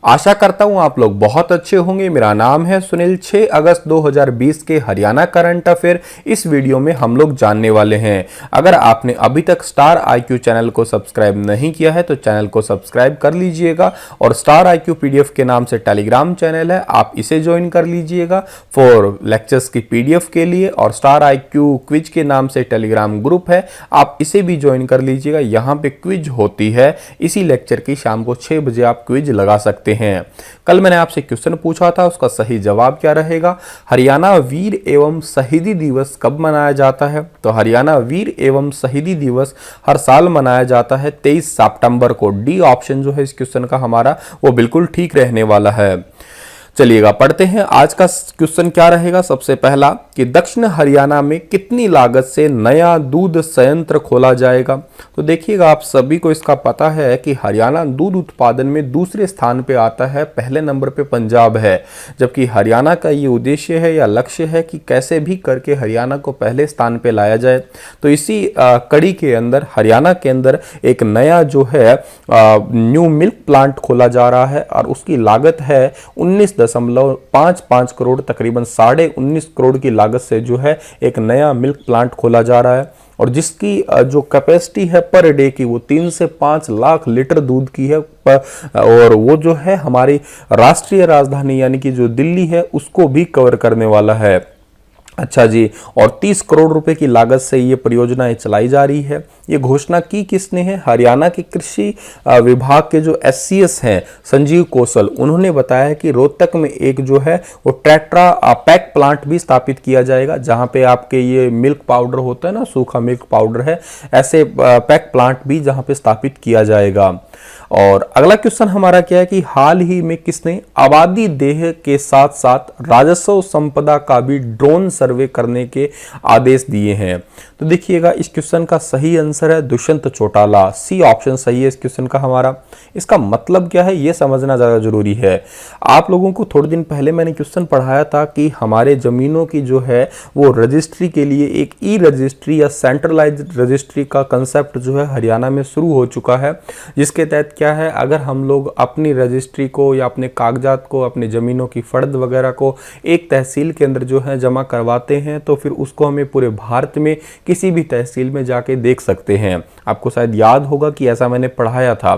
आशा करता हूं आप लोग बहुत अच्छे होंगे। मेरा नाम है सुनील। 6 अगस्त 2020 के हरियाणा करंट अफेयर इस वीडियो में हम लोग जानने वाले हैं। अगर आपने अभी तक स्टार आईक्यू चैनल को सब्सक्राइब नहीं किया है तो चैनल को सब्सक्राइब कर लीजिएगा और स्टार आईक्यू पीडीएफ के नाम से टेलीग्राम चैनल है, आप इसे ज्वाइन कर लीजिएगा फॉर लेक्चर्स की पीडीएफ के लिए। और स्टार आईक्यू क्विज के नाम से टेलीग्राम ग्रुप है, आप इसे भी ज्वाइन कर लीजिएगा। यहाँ पे क्विज होती है, इसी लेक्चर की शाम को 6 बजे आप क्विज लगा सकते हैं। कल मैंने आपसे क्वेश्चन पूछा था, उसका सही जवाब क्या रहेगा? हरियाणा वीर एवं शहीदी दिवस कब मनाया जाता है? तो हरियाणा वीर एवं शहीदी दिवस हर साल मनाया जाता है 23 सितंबर को। डी ऑप्शन जो है इस क्वेश्चन का हमारा वो बिल्कुल ठीक रहने वाला है। चलिएगा पढ़ते हैं। आज का क्वेश्चन क्या रहेगा? सबसे पहला कि दक्षिण हरियाणा में कितनी लागत से नया दूध संयंत्र खोला जाएगा? तो देखिएगा, आप सभी को इसका पता है कि हरियाणा दूध उत्पादन में दूसरे स्थान पे आता है, पहले नंबर पे पंजाब है। जबकि हरियाणा का ये उद्देश्य है या लक्ष्य है कि कैसे भी करके हरियाणा को पहले स्थान पे लाया जाए। तो इसी कड़ी के अंदर हरियाणा के अंदर एक नया जो है न्यू मिल्क प्लांट खोला जा रहा है और उसकी लागत है 19.55 करोड़, तकरीबन 19.5 करोड़ की लागत से जो है एक नया मिल्क प्लांट खोला जा रहा है और जिसकी जो कैपेसिटी है पर डे की वो 3 से 5 लाख लीटर दूध की है। और वो जो है हमारी राष्ट्रीय राजधानी यानी कि जो दिल्ली है उसको भी कवर करने वाला है। अच्छा जी, और 30 करोड़ रुपए की लागत से ये परियोजनाएं चलाई जा रही है। ये घोषणा की किसने है? हरियाणा के कृषि विभाग के जो एससीएस हैं संजीव कौशल, उन्होंने बताया है कि रोहतक में एक जो है वो टेट्रा पैक प्लांट भी स्थापित किया जाएगा, जहां पे आपके ये मिल्क पाउडर होता है ना, सूखा मिल्क पाउडर है, ऐसे पैक प्लांट भी जहां पे स्थापित किया जाएगा। और अगला क्वेश्चन हमारा क्या है कि हाल ही में किसने आबादी देह के साथ साथ राजस्व संपदा का भी ड्रोन सर्वे करने के आदेश दिए हैं? तो देखिएगा, इस क्वेश्चन का सही आंसर है दुष्यंत चौटाला। सी ऑप्शन सही है इस क्वेश्चन का हमारा। इसका मतलब क्या है ये समझना ज्यादा जरूरी है। आप लोगों को थोड़े दिन पहले मैंने क्वेश्चन पढ़ाया था कि हमारे जमीनों की जो है वो रजिस्ट्री के लिए एक ई रजिस्ट्री या सेंट्रलाइज्ड रजिस्ट्री का कंसेप्ट जो है हरियाणा में शुरू हो चुका है, जिसके तहत क्या है, अगर हम लोग अपनी रजिस्ट्री को या अपने कागजात को, अपनी जमीनों की फर्द वगैरह को एक तहसील के अंदर जो है जमा करवाते हैं तो फिर उसको हमें पूरे भारत में किसी भी तहसील में जाके देख सकते हैं। आपको शायद याद होगा कि ऐसा मैंने पढ़ाया था।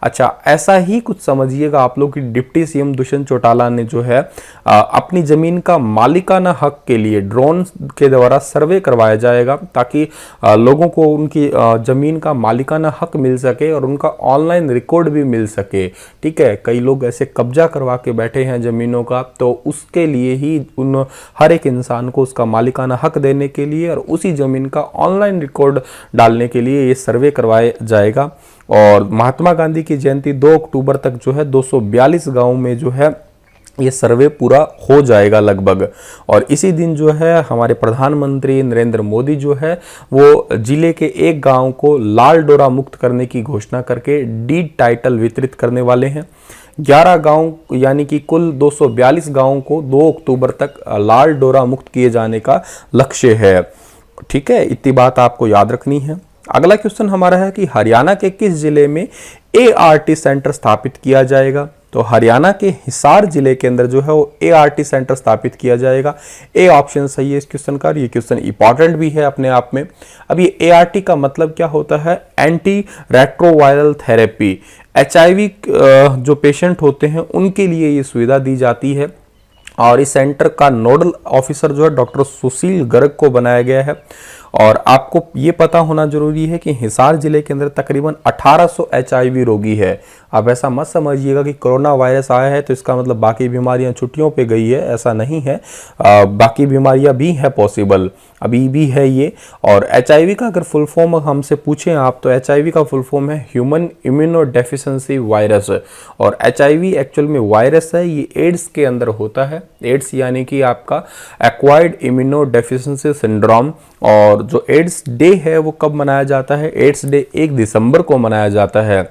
अच्छा, ऐसा ही कुछ समझिएगा आप लोग कि डिप्टी सीएम दुष्यंत चौटाला ने जो है अपनी जमीन का मालिकाना हक के लिए ड्रोन के द्वारा सर्वे करवाया जाएगा ताकि लोगों को उनकी जमीन का मालिकाना हक मिल सके और उनका ऑनलाइन रिकॉर्ड भी मिल सके। ठीक है, कई लोग ऐसे कब्जा करवा के बैठे हैं जमीनों का, तो उसके लिए ही उन हर एक इंसान को उसका मालिकाना हक देने के लिए और उसी जमीन का ऑनलाइन रिकॉर्ड डालने के लिए ये सर्वे करवाया जाएगा। और महात्मा गांधी की जयंती 2 अक्टूबर तक जो है 242 गांव में जो है ये सर्वे पूरा हो जाएगा लगभग। और इसी दिन जो है हमारे प्रधानमंत्री नरेंद्र मोदी जो है वो जिले के एक गांव को लाल डोरा मुक्त करने की घोषणा करके डीड टाइटल वितरित करने वाले हैं। 11 गांव यानी कि कुल 242 गांवों को 2 अक्टूबर तक लाल डोरा मुक्त किए जाने का लक्ष्य है। ठीक है, इतनी बात आपको याद रखनी है। अगला क्वेश्चन हमारा है कि हरियाणा के किस जिले में एआरटी सेंटर स्थापित किया जाएगा? तो हरियाणा के हिसार जिले के अंदर जो है वो एआरटी सेंटर स्थापित किया जाएगा। ए ऑप्शन सही है इस क्वेश्चन का। ये क्वेश्चन इंपॉर्टेंट भी है अपने आप में। अब ये एआरटी का मतलब क्या होता है? Anti retroviral therapy. एचआईवी जो पेशेंट होते हैं उनके लिए ये सुविधा दी जाती है और इस सेंटर का नोडल ऑफिसर जो है डॉक्टर सुशील गर्ग को बनाया गया है। और आपको ये पता होना जरूरी है कि हिसार जिले के अंदर तकरीबन 1800 एचआईवी रोगी है। अब ऐसा मत समझिएगा कि कोरोना वायरस आया है तो इसका मतलब बाकी बीमारियां छुट्टियों पे गई है, ऐसा नहीं है। बाकी बीमारियां भी है पॉसिबल, अभी भी है ये। और एचआईवी का अगर फुल फॉर्म हमसे पूछें आप तो एचआईवी का फुल फॉर्म है ह्यूमन इम्यूनो डेफिशिएंसी वायरस। और एचआईवी एक्चुअल में वायरस है, ये एड्स के अंदर होता है। एड्स यानी कि आपका एक्वायर्ड इम्यूनो डेफिशिएंसी सिंड्रोम। और जो एड्स डे है वो कब मनाया जाता है? एड्स डे 1 दिसंबर को मनाया जाता है।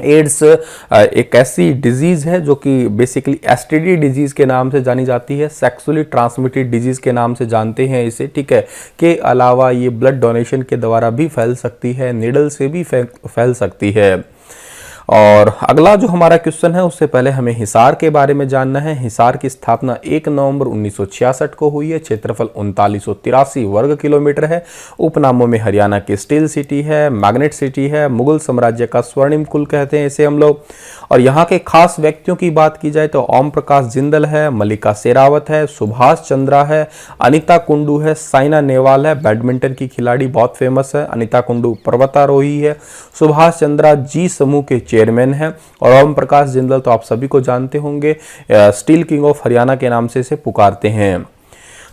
एड्स एक ऐसी डिजीज है जो कि बेसिकली एसटीडी डिजीज के नाम से जानी जाती है, सेक्सुअली ट्रांसमिटेड डिजीज के नाम से जानते हैं इसे। ठीक है, के अलावा ये ब्लड डोनेशन के द्वारा भी फैल सकती है, नीडल से भी फैल सकती है। और अगला जो हमारा क्वेश्चन है उससे पहले हमें हिसार के बारे में जानना है। हिसार की स्थापना 1 नवंबर 1966 को हुई है। क्षेत्रफल 3983 वर्ग किलोमीटर है। उपनामों में हरियाणा की स्टील सिटी है, मैग्नेट सिटी है, मुगल साम्राज्य का स्वर्णिम कुल कहते हैं इसे हम लोग। और यहाँ के खास व्यक्तियों की बात की जाए तो ओम प्रकाश जिंदल है, मल्लिका शेरावत है, सुभाष चंद्रा है, अनीता कुंडू है, साइना नेहवाल है, बैडमिंटन की खिलाड़ी बहुत फेमस है। अनीता कुंडू पर्वतारोही है। सुभाष चंद्रा जी समूह के चेयरमैन है। और ओम प्रकाश जिंदल तो आप सभी को जानते होंगे, स्टील किंग ऑफ हरियाणा के नाम से इसे पुकारते हैं।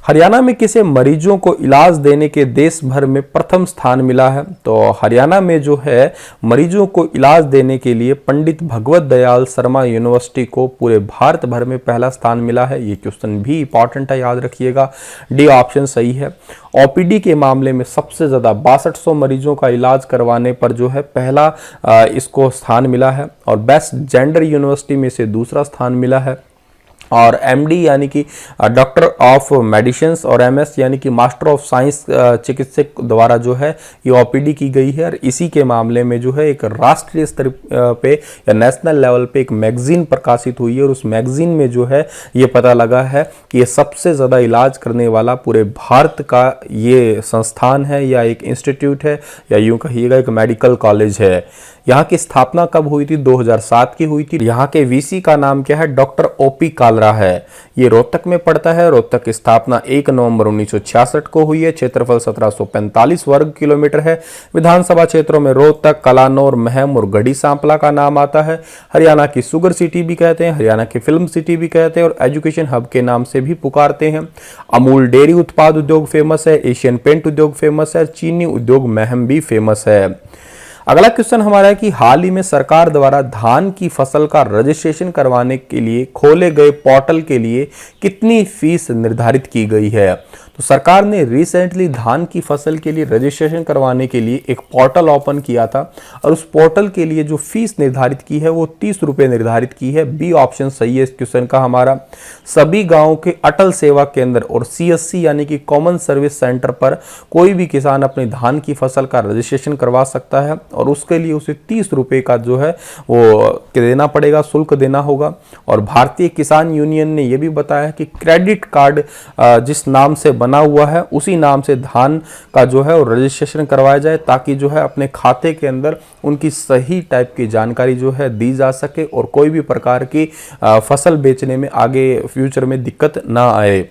हरियाणा में किसे मरीजों को इलाज देने के देश भर में प्रथम स्थान मिला है? तो हरियाणा में जो है मरीजों को इलाज देने के लिए पंडित भगवत दयाल शर्मा यूनिवर्सिटी को पूरे भारत भर में पहला स्थान मिला है। ये क्वेश्चन भी इंपॉर्टेंट है, याद रखिएगा। डी ऑप्शन सही है। ओपीडी के मामले में सबसे ज्यादा 6200 मरीजों का इलाज करवाने पर जो है पहला इसको स्थान मिला है। और बेस्ट जेंडर यूनिवर्सिटी में से दूसरा स्थान मिला है। और एमडी यानी कि डॉक्टर ऑफ मेडिसिन और एमएस यानी कि मास्टर ऑफ साइंस चिकित्सक द्वारा जो है ये ओपीडी की गई है। और इसी के मामले में जो है एक राष्ट्रीय स्तर पे या नेशनल लेवल पे एक मैगजीन प्रकाशित हुई है। और उस मैगजीन में जो है ये पता लगा है कि ये सबसे ज़्यादा इलाज करने वाला पूरे भारत का ये संस्थान है या एक इंस्टीट्यूट है या यूं कहिएगा एक मेडिकल कॉलेज है। यहाँ की स्थापना कब हुई थी? 2007 की हुई थी। यहाँ के वीसी का नाम क्या है? डॉक्टर ओपी कालरा है। ये रोहतक में पड़ता है। रोहतक की स्थापना 1 नवंबर 1966 को हुई है। क्षेत्रफल 1745 वर्ग किलोमीटर है। विधानसभा क्षेत्रों में रोहतक, कलानौर, महम और गढ़ी सांपला का नाम आता है। हरियाणा की शुगर सिटी भी कहते हैं, हरियाणा की फिल्म सिटी भी कहते हैं और एजुकेशन हब के नाम से भी पुकारते हैं। अमूल डेयरी उत्पाद उद्योग फेमस है। एशियन पेंट उद्योग फेमस है। चीनी उद्योग महम भी फेमस है। अगला क्वेश्चन हमारा है कि हाल ही में सरकार द्वारा धान की फसल का रजिस्ट्रेशन करवाने के लिए खोले गए पोर्टल के लिए कितनी फीस निर्धारित की गई है? तो सरकार ने रिसेंटली धान की फसल के लिए रजिस्ट्रेशन करवाने के लिए एक पोर्टल ओपन किया था और उस पोर्टल के लिए जो फीस निर्धारित की है वो 30 रुपये निर्धारित की है। बी ऑप्शन सही है इस क्वेश्चन का हमारा। सभी गांवों के अटल सेवा केंद्र और सीएससी यानी कि कॉमन सर्विस सेंटर पर कोई भी किसान अपनी धान की फसल का रजिस्ट्रेशन करवा सकता है और उसके लिए उसे 30 रुपये का जो है वो देना पड़ेगा, शुल्क देना होगा। और भारतीय किसान यूनियन ने यह भी बताया कि क्रेडिट कार्ड जिस नाम से बना हुआ है उसी नाम से धान का जो है वो रजिस्ट्रेशन करवाया जाए ताकि जो है अपने खाते के अंदर उनकी सही टाइप की जानकारी जो है दी जा सके और कोई भी प्रकार की फसल बेचने में आगे फ्यूचर में दिक्कत ना आए।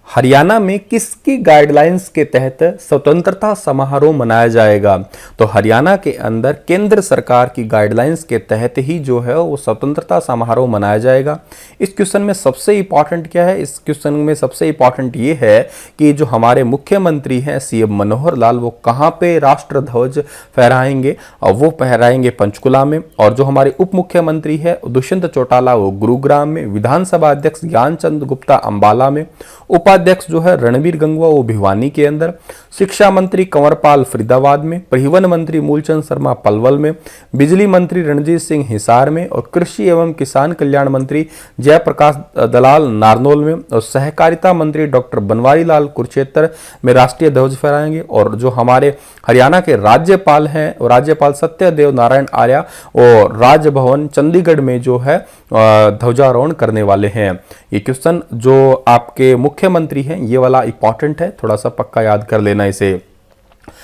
हरियाणा में किसकी गाइडलाइंस के तहत स्वतंत्रता समारोह मनाया जाएगा? तो हरियाणा के अंदर केंद्र सरकार की गाइडलाइंस के तहत ही जो है वो स्वतंत्रता समारोह मनाया जाएगा। इस क्वेश्चन में सबसे इंपॉर्टेंट क्या है? इस क्वेश्चन में सबसे इंपॉर्टेंट ये है कि जो हमारे मुख्यमंत्री हैं सीएम मनोहर लाल वो कहाँ पे राष्ट्र ध्वज फहराएंगे? और वो फहराएंगे पंचकुला में। और जो हमारे उप मुख्यमंत्री है दुष्यंत चौटाला वो गुरुग्राम में, विधानसभा अध्यक्ष ज्ञानचंद गुप्ता अंबाला में, उपाध्यक्ष जो है रणबीर गंगवा वो भिवानी के अंदर, शिक्षा मंत्री कंवरपाल फरीदाबाद में, परिवहन मंत्री मूलचंद शर्मा पलवल में, बिजली मंत्री रणजीत सिंह हिसार में और कृषि एवं किसान कल्याण मंत्री जयप्रकाश दलाल नारनौल में और सहकारिता मंत्री डॉक्टर बनवारी लाल कुरुक्षेत्र में राष्ट्रीय ध्वज फहराएंगे। और जो हमारे हरियाणा के राज्यपाल हैं राज्यपाल सत्यदेव नारायण आर्य और राजभवन चंडीगढ़ में जो है ध्वजारोहण करने वाले हैं। ये क्वेश्चन जो आपके मुख्यमंत्री हैं ये वाला इंपॉर्टेंट है, थोड़ा सा पक्का याद कर लेना इसे।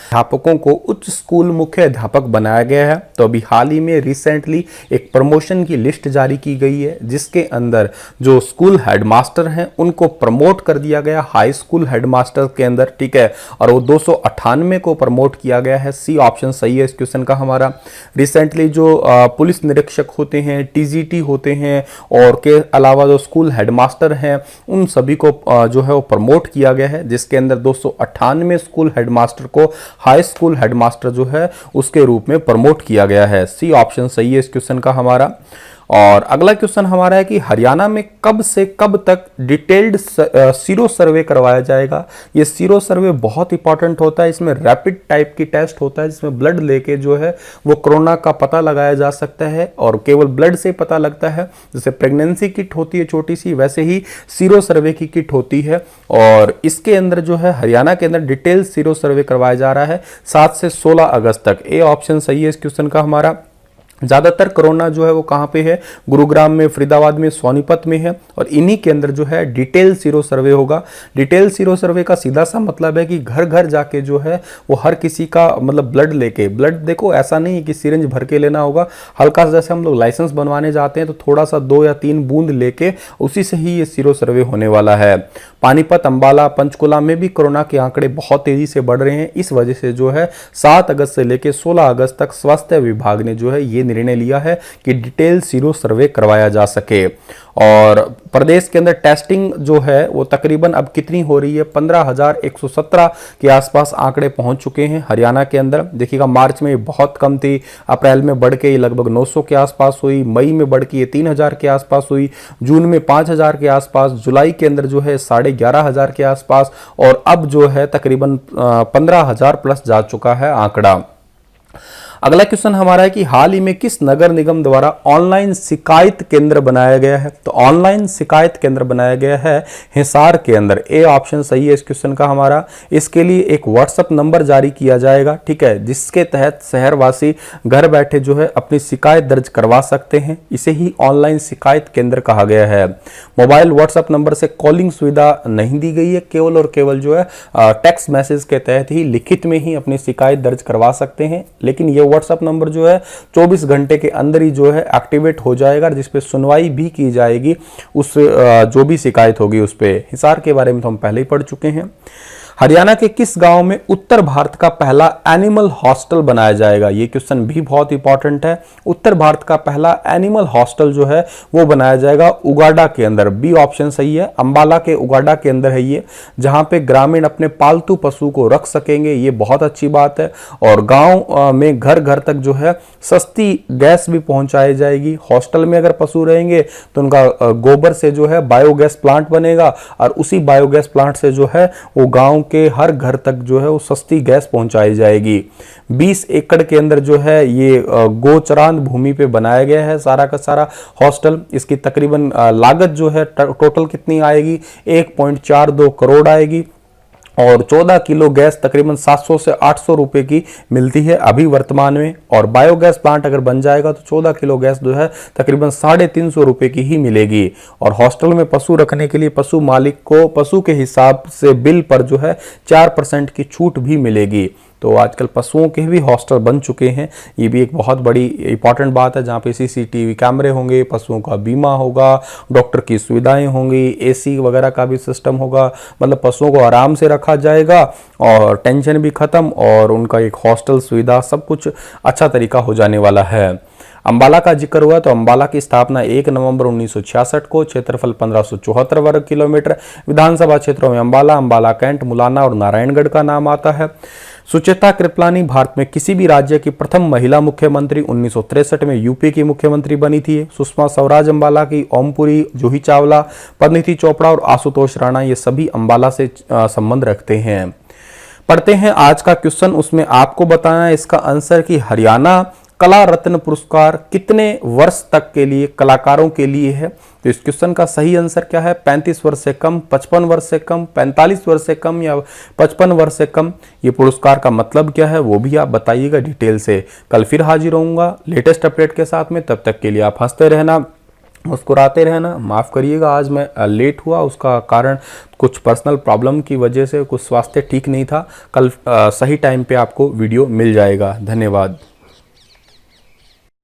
अध्यापकों को उच्च स्कूल मुख्य अध्यापक बनाया गया है। तो अभी हाल ही में रिसेंटली एक प्रमोशन की लिस्ट जारी की गई है जिसके अंदर जो स्कूल हेडमास्टर हैं उनको प्रमोट कर दिया गया हाई स्कूल हेडमास्टर के अंदर, ठीक है। और वो 298 को प्रमोट किया गया है। सी ऑप्शन सही है इस क्वेश्चन का हमारा। रिसेंटली जो पुलिस निरीक्षक होते हैं, टीजीटी होते हैं और के अलावा जो स्कूल हेडमास्टर हैं उन सभी को जो है वो प्रमोट किया गया है जिसके अंदर 298 स्कूल हेडमास्टर को हाई स्कूल हेडमास्टर जो है उसके रूप में प्रमोट किया गया है। सी ऑप्शन सही है इस क्वेश्चन का हमारा। और अगला क्वेश्चन हमारा है कि हरियाणा में कब से कब तक डिटेल्ड सीरो सर्वे करवाया जाएगा? ये सीरो सर्वे बहुत इंपॉर्टेंट होता है। इसमें रैपिड टाइप की टेस्ट होता है जिसमें ब्लड लेके जो है वो कोरोना का पता लगाया जा सकता है और केवल ब्लड से पता लगता है। जैसे प्रेगनेंसी किट होती है छोटी सी, वैसे ही सीरो सर्वे की किट होती है। और इसके अंदर जो है हरियाणा के अंदर डिटेल सीरो सर्वे करवाया जा रहा है 7 से 16 अगस्त तक। ए ऑप्शन सही है इस क्वेश्चन का हमारा। ज़्यादातर कोरोना जो है वो कहाँ पे है, गुरुग्राम में, फरीदाबाद में, सोनीपत में है। और इन्हीं के अंदर जो है डिटेल सीरो सर्वे होगा। डिटेल सीरो सर्वे का सीधा सा मतलब है कि घर घर जाके जो है वो हर किसी का मतलब ब्लड लेके, ब्लड देखो ऐसा नहीं है कि सिरिंज भर के लेना होगा, हल्का सा जैसे हम लोग लाइसेंस बनवाने जाते हैं तो थोड़ा सा 2 या 3 बूंद लेके उसी से ही ये सीरो सर्वे होने वाला है। पानीपत, अंबाला, पंचकुला में भी कोरोना के आंकड़े बहुत तेजी से बढ़ रहे हैं। इस वजह से जो है 7 अगस्त से लेकर 16 अगस्त तक स्वास्थ्य विभाग ने जो है ये निर्णय लिया है कि डिटेल सीरो सर्वे करवाया जा सके। और प्रदेश के अंदर टेस्टिंग जो है वो तकरीबन अब कितनी हो रही है, 15,117 के आसपास आंकड़े पहुंच चुके हैं हरियाणा के अंदर। देखिएगा मार्च में ये बहुत कम थी, अप्रैल में बढ़ के ये लगभग 900 के आसपास हुई, मई में बढ़ के ये 3,000 के आसपास हुई, जून में 5,000 के आसपास, जुलाई के अंदर जो है 11,500 के आसपास, और अब जो है तकरीबन 15,000 प्लस जा चुका है आंकड़ा। अगला क्वेश्चन हमारा है कि हाल ही में किस नगर निगम द्वारा ऑनलाइन शिकायत केंद्र बनाया गया है। तो ऑनलाइन शिकायत केंद्र बनाया गया है हिसार के अंदर। ए ऑप्शन सही है इस क्वेश्चन का हमारा। इसके लिए एक व्हाट्सएप नंबर जारी किया जाएगा, ठीक है, जिसके तहत शहरवासी घर बैठे जो है अपनी शिकायत दर्ज करवा सकते हैं। इसे ही ऑनलाइन शिकायत केंद्र कहा गया है। मोबाइल व्हाट्सएप नंबर से कॉलिंग सुविधा नहीं दी गई है, केवल और केवल जो है टेक्स्ट मैसेज के तहत ही लिखित में ही अपनी शिकायत दर्ज करवा सकते हैं। लेकिन ये व्हाट्सएप नंबर जो है 24 घंटे के अंदर ही जो है एक्टिवेट हो जाएगा, जिसपे सुनवाई भी की जाएगी उस जो भी शिकायत होगी उस पे। हिसार के बारे में तो हम पहले ही पढ़ चुके हैं। हरियाणा के किस गांव में उत्तर भारत का पहला एनिमल हॉस्टल बनाया जाएगा। ये क्वेश्चन भी बहुत इंपॉर्टेंट है। उत्तर भारत का पहला एनिमल हॉस्टल जो है वो बनाया जाएगा उगाडा के अंदर। बी ऑप्शन सही है, अंबाला के उगाडा के अंदर है ये, जहां पे ग्रामीण अपने पालतू पशु को रख सकेंगे। ये बहुत अच्छी बात है। और गांव में घर घर तक जो है सस्ती गैस भी पहुंचाई जाएगी। हॉस्टल में अगर पशु रहेंगे तो उनका गोबर से जो है बायोगैस प्लांट बनेगा, और उसी बायोगैस प्लांट से जो है वो गांव के हर घर तक जो है वो सस्ती गैस पहुंचाई जाएगी। 20 एकड़ के अंदर जो है ये गोचरांत भूमि पे बनाया गया है सारा का सारा हॉस्टल। इसकी तकरीबन लागत जो है टोटल कितनी आएगी, 1.42 करोड़ आएगी। और 14 किलो गैस तकरीबन 700 से 800 रुपए की मिलती है अभी वर्तमान में। और बायोगैस प्लांट अगर बन जाएगा तो 14 किलो गैस जो है तकरीबन 350 रुपए की ही मिलेगी। और हॉस्टल में पशु रखने के लिए पशु मालिक को पशु के हिसाब से बिल पर जो है 4% की छूट भी मिलेगी। तो आजकल पशुओं के भी हॉस्टल बन चुके हैं। ये भी एक बहुत बड़ी इंपॉर्टेंट बात है, जहाँ पे CCTV कैमरे होंगे, पशुओं का बीमा होगा, डॉक्टर की सुविधाएं होंगी, AC वगैरह का भी सिस्टम होगा। मतलब पशुओं को आराम से रखा जाएगा और टेंशन भी खत्म, और उनका एक हॉस्टल सुविधा सब कुछ अच्छा तरीका हो जाने वाला है। अंबाला का जिक्र हुआ तो अंबाला की स्थापना 1 नवंबर 1966 को, क्षेत्रफल 1574 वर्ग किलोमीटर, विधानसभा क्षेत्रों में अंबाला, अंबाला कैंट, मुलाना और नारायणगढ़ का नाम आता है। सुचेता कृपलानी भारत में किसी भी राज्य की प्रथम महिला मुख्यमंत्री, 1963 में यूपी की मुख्यमंत्री बनी थी। सुषमा स्वराज अंबाला की, ओमपुरी, जूही चावला, परिणीति चोपड़ा और आशुतोष राणा ये सभी अंबाला से संबंध रखते हैं। पढ़ते हैं आज का क्वेश्चन, उसमें आपको बताना है इसका आंसर कि हरियाणा कला रत्न पुरस्कार कितने वर्ष तक के लिए कलाकारों के लिए है। तो इस क्वेश्चन का सही आंसर क्या है, 35 वर्ष से कम, 55 वर्ष से कम, 45 वर्ष से कम या 55 वर्ष से कम। ये पुरस्कार का मतलब क्या है वो भी आप बताइएगा डिटेल से। कल फिर हाजिर होऊंगा लेटेस्ट अपडेट के साथ में। तब तक के लिए आप हंसते रहना, मुस्कुराते रहना। माफ़ करिएगा आज मैं लेट हुआ, उसका कारण कुछ पर्सनल प्रॉब्लम की वजह से, कुछ स्वास्थ्य ठीक नहीं था। कल सही टाइम पे आपको वीडियो मिल जाएगा। धन्यवाद।